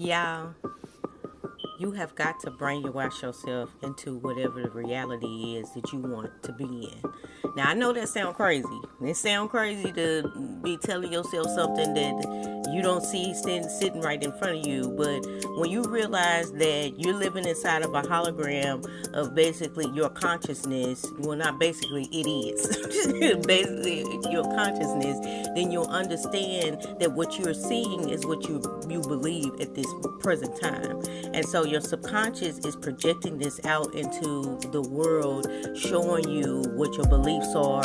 Yeah, you have got to brainwash yourself into whatever the reality is that you want to be in. Now, I know that sounds crazy. It sounds crazy to be telling yourself something that you don't see sitting right in front of you. But when you realize that you're living inside of a hologram of basically your consciousness, well, not basically, it is basically your consciousness, then you'll understand that what you're seeing is what you believe at this present time. And so your subconscious is projecting this out into the world, showing you what your beliefs are,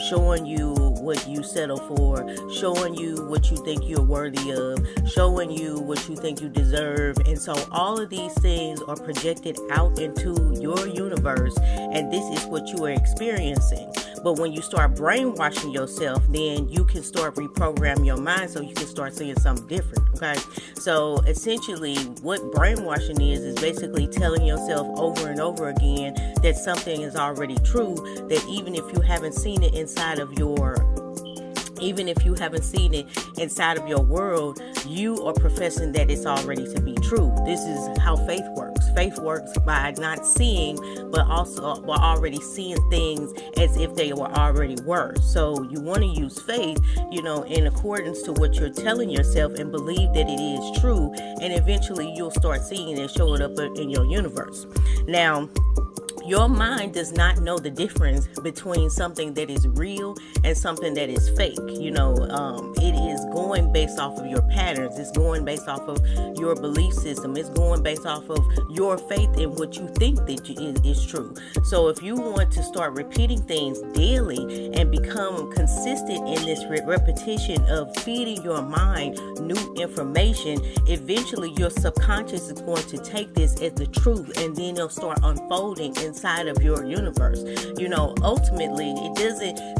showing you what you settle for, showing you what you think you're worthy of, showing you what you think you deserve. And so all of these things are projected out into your universe, and this is what you are experiencing. But when you start brainwashing yourself, then you can start reprogramming your mind so you can start seeing something different, okay? So essentially what brainwashing is basically telling yourself over and over again that something is already true, that even if you haven't seen it inside of your world, you are professing that it's already to be true. This is how faith works. Faith works by not seeing, but also by already seeing things as if they already were. So you want to use faith, in accordance to what you're telling yourself, and believe that it is true. And eventually you'll start seeing it show it up in your universe. Now, your mind does not know the difference between something that is real and something that is fake. It is going based off of your patterns. It's going based off of your belief system. It's going based off of your faith in what you think that is true. So if you want to start repeating things daily and become consistent in this repetition of feeding your mind new information, eventually your subconscious is going to take this as the truth, and then it'll start unfolding inside of your universe. Ultimately,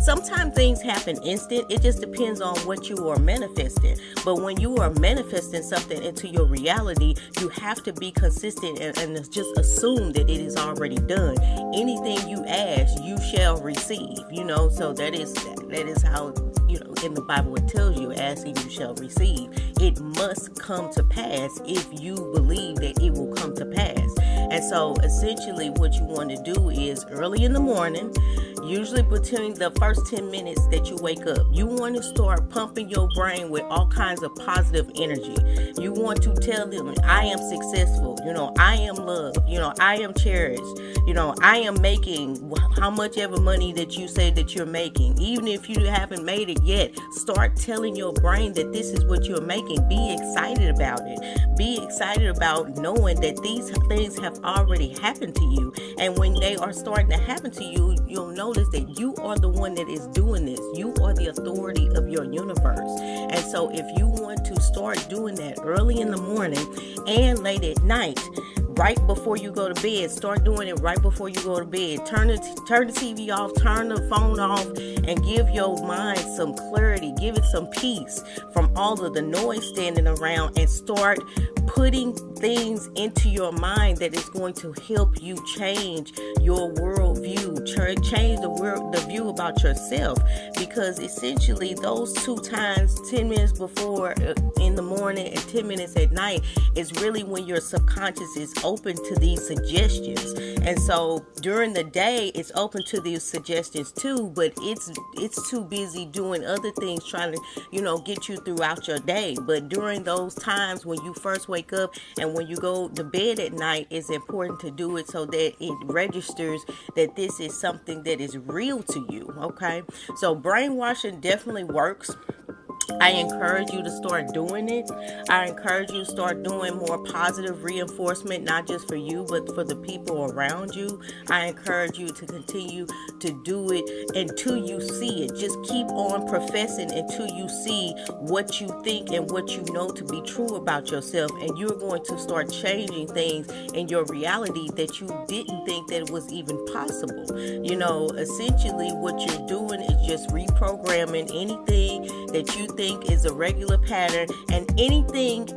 sometimes things happen instant. It just depends on what you are manifesting. But when you are manifesting something into your reality, you have to be consistent and just assume that it is already done. Anything you ask, you shall receive. So that is how, in the Bible it tells you, asking you shall receive. It must come to pass if you believe that it will come to pass. And so essentially what you want to do is early in the morning, usually between the first 10 minutes that you wake up, you want to start pumping your brain with all kinds of positive energy. You want to tell them, I am successful, I am loved, I am cherished, I am making how much ever money that you say that you're making. Even if you haven't made it yet, start telling your brain that this is what you're making. Be excited about it. Be excited about knowing that these things have already happened to you. And when they are starting to happen to you, you'll notice that you are the one that is doing this. You are the authority of your universe. And so if you want to start doing that early in the morning and late at night, right before you go to bed, start doing it right before you go to bed. Turn the TV off, turn the phone off, and give your mind some clarity. Give it some peace from all of the noise standing around, and start putting things into your mind that is going to help you change your worldview, change the view about yourself. Because essentially those 2 times, 10 minutes before in the morning and 10 minutes at night, is really when your subconscious is open to these suggestions. And so during the day it's open to these suggestions too, but it's too busy doing other things, trying to get you throughout your day. But during those times when you first wake up and when you go to bed at night, it's important to do it so that it registers that this is something that is real to you. Okay, so brainwashing definitely works. I encourage you to start doing it. I encourage you to start doing more positive reinforcement, not just for you, but for the people around you. I encourage you to continue to do it until you see it. Just keep on professing until you see what you think and what you know to be true about yourself. And you're going to start changing things in your reality that you didn't think that it was even possible. Essentially what you're doing is just reprogramming anything that you think is a regular pattern. And anything,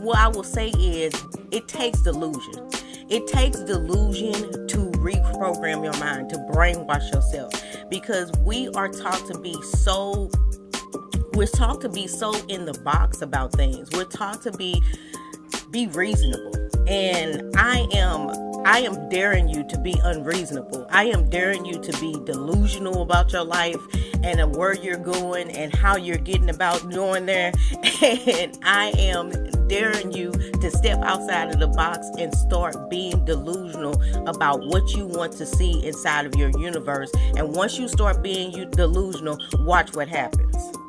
what I will say is, it takes delusion. It takes delusion to reprogram your mind, to brainwash yourself, because we're taught to be so in the box about things. We're taught to be be reasonable. And I am daring you to be unreasonable. I am daring you to be delusional about your life and where you're going and how you're getting about going there. And I am daring you to step outside of the box and start being delusional about what you want to see inside of your universe. And once you start being delusional, watch what happens.